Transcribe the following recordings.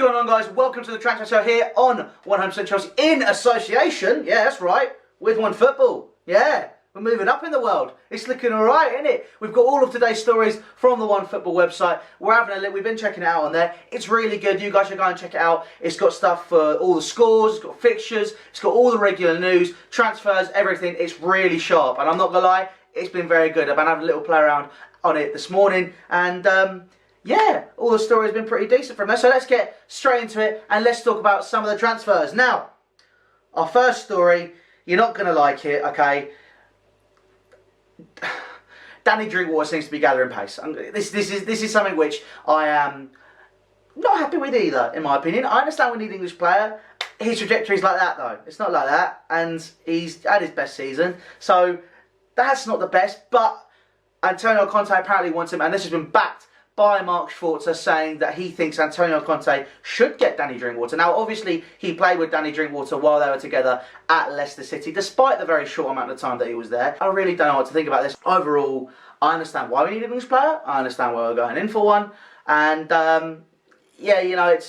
going on, guys? Welcome to the Transfer Show here on 100% Chelsea in association, yeah, that's right, with One Football. Yeah, we're moving up in the world. It's looking alright, isn't it? We've got all of today's stories from the One Football website. We've been checking it out on there. It's really good. You guys should go and check it out. It's got stuff for all the scores, it's got fixtures, it's got all the regular news, transfers, everything. It's really sharp, and I'm not gonna lie, it's been very good. I've been having a little play around on it this morning, and yeah, all the stories have been pretty decent from there. So let's get straight into it and let's talk about some of the transfers. Now, our first story, you're not going to like it, okay? Danny Drinkwater seems to be gathering pace. This is something which I am not happy with either, in my opinion. I understand we need an English player. His trajectory is like that, though. It's not like that, and he's had his best season. So that's not the best, but Antonio Conte apparently wants him, and this has been backed by Mark Schwarzer, saying that he thinks Antonio Conte should get Danny Drinkwater. Now, obviously, he played with Danny Drinkwater while they were together at Leicester City, despite the very short amount of time that he was there. I really don't know what to think about this. Overall, I understand why we need an English player. I understand why we're going in for one. And, yeah, you know,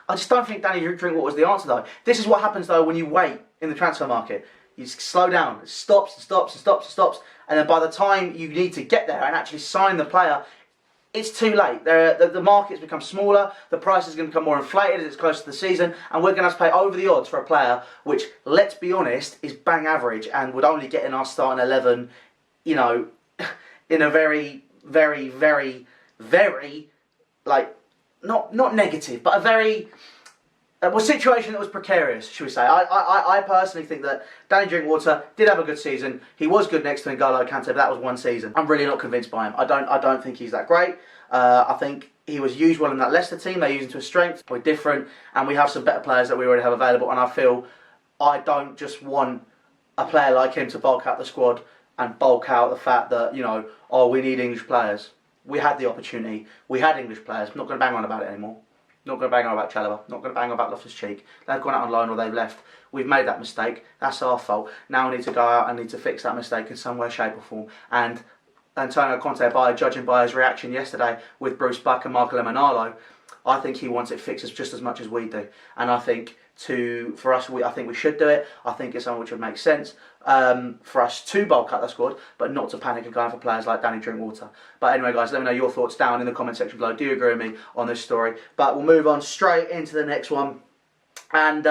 I just don't think Danny Drinkwater is the answer, though. This is what happens, though, when you wait in the transfer market. You slow down. It stops and stops and stops and stops. And then by the time you need to get there and actually sign the player, it's too late. The market's become smaller, the price is going to become more inflated as it's close to the season, and we're going to have to pay over the odds for a player which, let's be honest, is bang average and would only get in our starting 11, you know, in a very, very, very, very, like, not negative, but a very, situation that was precarious, should we say. I personally think that Danny Drinkwater did have a good season. He was good next to N'Golo Kante, but that was one season. I'm really not convinced by him. I don't think he's that great. I think he was used well in that Leicester team. They used him to his strength. We're different, and we have some better players that we already have available, and I feel I don't just want a player like him to bulk out the squad and bulk out the fact that, you know, oh, we need English players. We had the opportunity. We had English players. I'm not going to bang on about it anymore. Not going to bang on about Chalobah, not going to bang on about Loftus-Cheek. They've gone out on loan or they've left. We've made that mistake. That's our fault. Now we need to go out and need to fix that mistake in some way, shape or form. And Antonio Conte, judging by his reaction yesterday with Bruce Buck and Marco Lemonalo, I think he wants it fixed just as much as we do. And I think I think we should do it. I think it's something which would make sense for us to bulk up the squad, but not to panic and go for players like Danny Drinkwater. But anyway, guys, let me know your thoughts down in the comment section below. Do you agree with me on this story? But we'll move on straight into the next one. And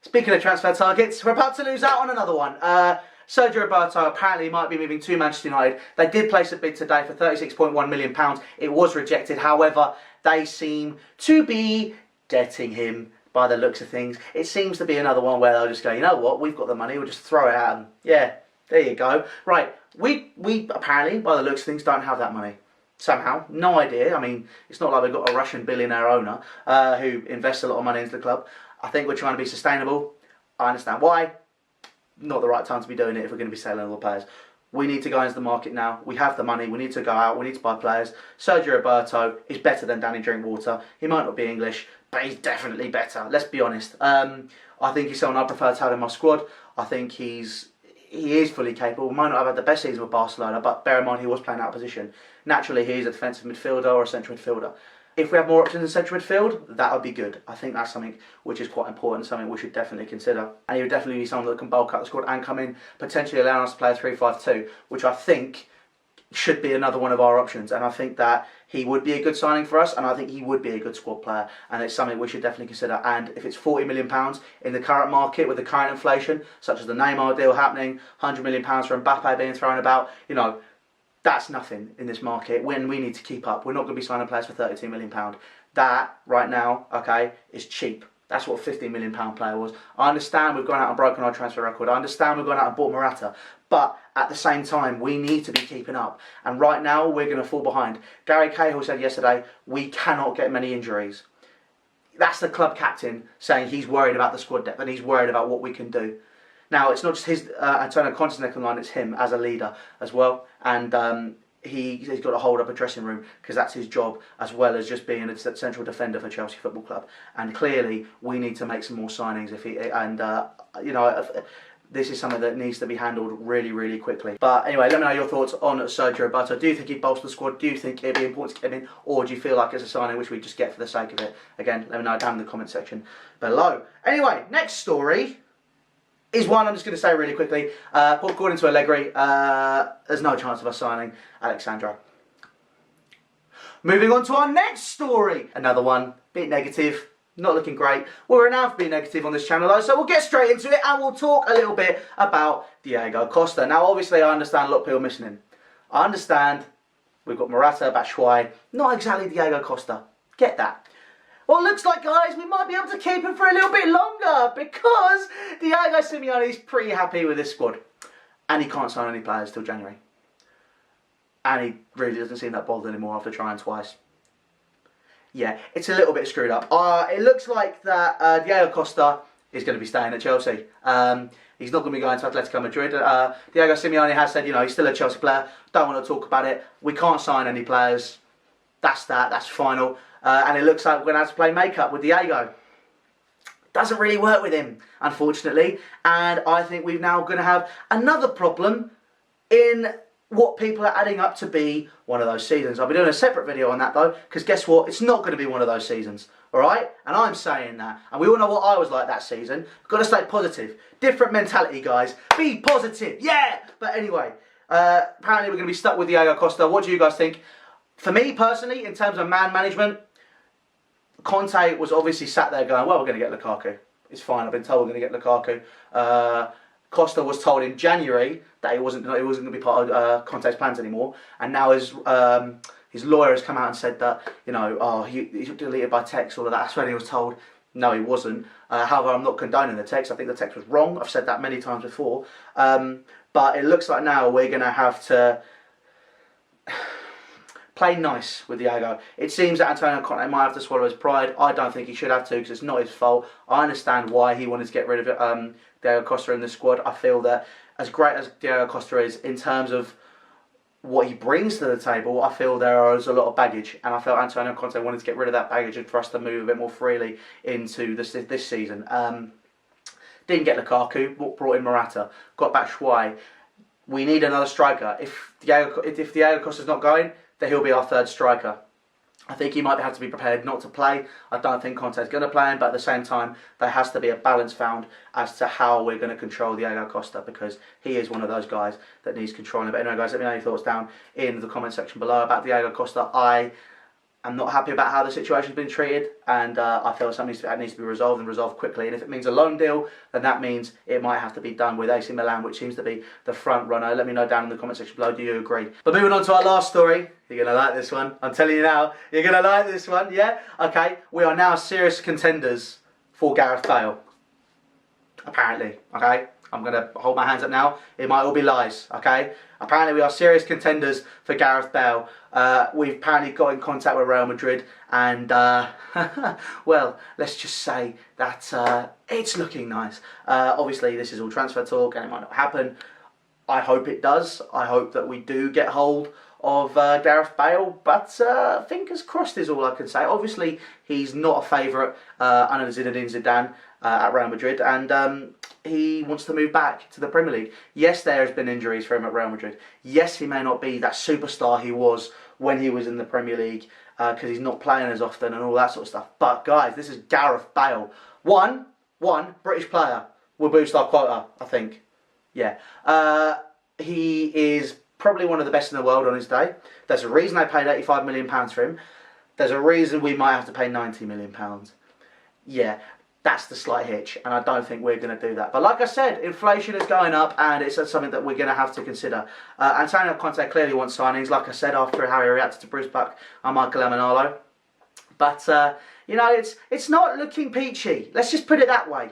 speaking of transfer targets, we're about to lose out on another one. Sergio Roberto apparently might be moving to Manchester United. They did place a bid today for £36.1 million. It was rejected. However, they seem to be getting him. By the looks of things, it seems to be another one where they'll just go, you know what, we've got the money, we'll just throw it at them. Yeah, there you go. Right, we apparently, by the looks of things, don't have that money. Somehow, no idea. I mean, it's not like we've got a Russian billionaire owner who invests a lot of money into the club. I think we're trying to be sustainable. I understand why. Not the right time to be doing it if we're going to be selling all the players. We need to go into the market now. We have the money. We need to go out. We need to buy players. Sergio Roberto is better than Danny Drinkwater. He might not be English, but he's definitely better. Let's be honest. I think he's someone I prefer to have in my squad. I think he is fully capable. Might not have had the best season with Barcelona, but bear in mind he was playing out of position. Naturally, he is a defensive midfielder or a central midfielder. If we have more options in central midfield, that would be good. I think that's something which is quite important, something we should definitely consider. And he would definitely be someone that can bulk up the squad and come in, potentially allowing us to play a 3-5-2, which I think should be another one of our options. And I think that he would be a good signing for us, and I think he would be a good squad player. And it's something we should definitely consider. And if it's £40 million in the current market with the current inflation, such as the Neymar deal happening, £100 million for Mbappe being thrown about, you know, that's nothing in this market when we need to keep up. We're not going to be signing players for £32 million. That, right now, okay, is cheap. That's what a £15 million player was. I understand we've gone out and broken our transfer record. I understand we've gone out and bought Morata. But at the same time, we need to be keeping up. And right now, we're going to fall behind. Gary Cahill said yesterday, we cannot get many injuries. That's the club captain saying he's worried about the squad depth and he's worried about what we can do. Now, it's not just his Antonio Conte's neck on the line, it's him as a leader as well. And he's got to hold up a dressing room because that's his job, as well as just being a central defender for Chelsea Football Club. And clearly, we need to make some more signings. You know, this is something that needs to be handled really, really quickly. But anyway, let me know your thoughts on Sergio Roberto. Do you think he'd bolster the squad? Do you think it'd be important to get him in? Or do you feel like it's a signing which we just get for the sake of it? Again, let me know down in the comment section below. Anyway, next story is one I'm just going to say really quickly. According to Allegri, there's no chance of us signing Alexandro. Moving on to our next story. Another one, bit negative. Not looking great. We're renowned for being negative on this channel though, so we'll get straight into it and we'll talk a little bit about Diego Costa. Now obviously I understand a lot of people missing him. I understand we've got Morata, Batshuayi, not exactly Diego Costa. Get that. Well, it looks like, guys, we might be able to keep him for a little bit longer because Diego Simeone is pretty happy with this squad. And he can't sign any players till January. And he really doesn't seem that bothered anymore after trying twice. Yeah, it's a little bit screwed up. It looks like that Diego Costa is going to be staying at Chelsea. He's not going to be going to Atletico Madrid. Diego Simeone has said, you know, he's still a Chelsea player. Don't want to talk about it. We can't sign any players. That's that. That's final. And it looks like we're going to have to play make-up with Diego. Doesn't really work with him, unfortunately. And I think we're now going to have another problem in what people are adding up to be one of those seasons. I'll be doing a separate video on that though, because guess what? It's not going to be one of those seasons. Alright? And I'm saying that. And we all know what I was like that season. We've got to stay positive. Different mentality, guys. Be positive. Yeah! But anyway, apparently we're going to be stuck with Diego Costa. What do you guys think? For me, personally, in terms of man management, Conte was obviously sat there going, well, we're going to get Lukaku. It's fine. I've been told we're going to get Lukaku. Costa was told in January that he wasn't going to be part of Conte's plans anymore, and now his lawyer has come out and said that, you know, oh, he's deleted by text, all of that. That's when he was told. No, he wasn't. However, I'm not condoning the text. I think the text was wrong. I've said that many times before. But it looks like now we're going to have to play nice with Diego. It seems that Antonio Conte might have to swallow his pride. I don't think he should have to because it's not his fault. I understand why he wanted to get rid of Diego Costa in the squad. I feel that as great as Diego Costa is in terms of what he brings to the table, I feel there is a lot of baggage, and I felt Antonio Conte wanted to get rid of that baggage and for us to move a bit more freely into this season. Didn't get Lukaku, brought in Morata, got Batshuayi. We need another striker. If Diego Costa's not going, then he'll be our third striker. I think he might have to be prepared not to play. I don't think Conte's going to play him, but at the same time, there has to be a balance found as to how we're going to control Diego Costa, because he is one of those guys that needs controlling. But anyway, guys, let me know your thoughts down in the comment section below about Diego Costa. I am not happy about how the situation's been treated, and I feel something needs to be resolved and resolved quickly. And if it means a loan deal, then that means it might have to be done with AC Milan, which seems to be the front runner. Let me know down in the comment section below, do you agree? But moving on to our last story. You're going to like this one. I'm telling you now, you're going to like this one, yeah? Okay, we are now serious contenders for Gareth Bale. Apparently, okay? I'm going to hold my hands up now. It might all be lies, okay? Apparently we are serious contenders for Gareth Bale. We've apparently got in contact with Real Madrid, and well, let's just say that it's looking nice. Obviously this is all transfer talk and it might not happen. I hope it does. I hope that we do get hold of Gareth Bale, but fingers crossed is all I can say. Obviously he's not a favourite under Zinedine Zidane at Real Madrid, and he wants to move back to the Premier League. Yes, there has been injuries for him at Real Madrid. Yes, he may not be that superstar he was when he was in the Premier League, because he's not playing as often and all that sort of stuff. But guys, this is Gareth Bale. One British player will boost our quota, I think. Yeah. He is probably one of the best in the world on his day. There's a reason they paid £85 million for him. There's a reason we might have to pay £90 million. Yeah, that's the slight hitch, and I don't think we're going to do that. But like I said, inflation is going up, and it's something that we're going to have to consider. Antonio Conte clearly wants signings, like I said, after how he reacted to Bruce Buck and Michael Emenalo. But, you know, it's not looking peachy. Let's just put it that way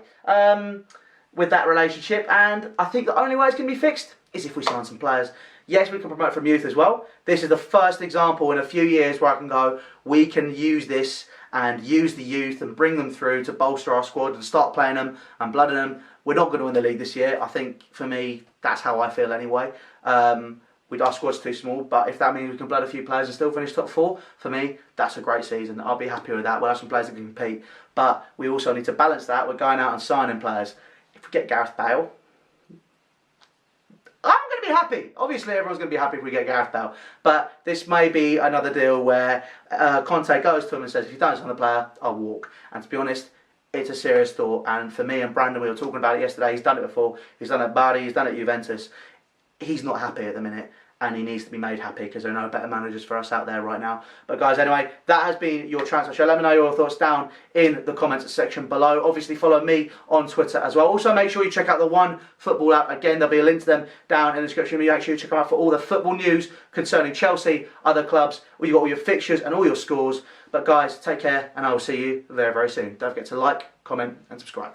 with that relationship, and I think the only way it's going to be fixed is if we sign some players. Yes, we can promote from youth as well. This is the first example in a few years where I can go, we can use this and use the youth and bring them through to bolster our squad and start playing them and blooding them. We're not going to win the league this year. I think, for me, that's how I feel anyway. Our squad's too small, but if that means we can blood a few players and still finish top 4, for me, that's a great season. I'll be happy with that. We'll have some players that can compete. But we also need to balance that. We're going out and signing players. If we get Gareth Bale, to be happy. Obviously, everyone's going to be happy if we get Gareth Bale. But this may be another deal where Conte goes to him and says, if you don't sign the player, I'll walk. And to be honest, it's a serious thought. And for me and Brandon, we were talking about it yesterday. He's done it before. He's done it at Bari. He's done it at Juventus. He's not happy at the minute. And he needs to be made happy because there are no better managers for us out there right now. But guys, anyway, that has been your transfer show. Let me know your thoughts down in the comments section below. Obviously, follow me on Twitter as well. Also, make sure you check out the One Football app. Again, there'll be a link to them down in the description. Make sure you check them out for all the football news concerning Chelsea, other clubs, where you've got all your fixtures and all your scores. But guys, take care, and I will see you very, very soon. Don't forget to like, comment, and subscribe.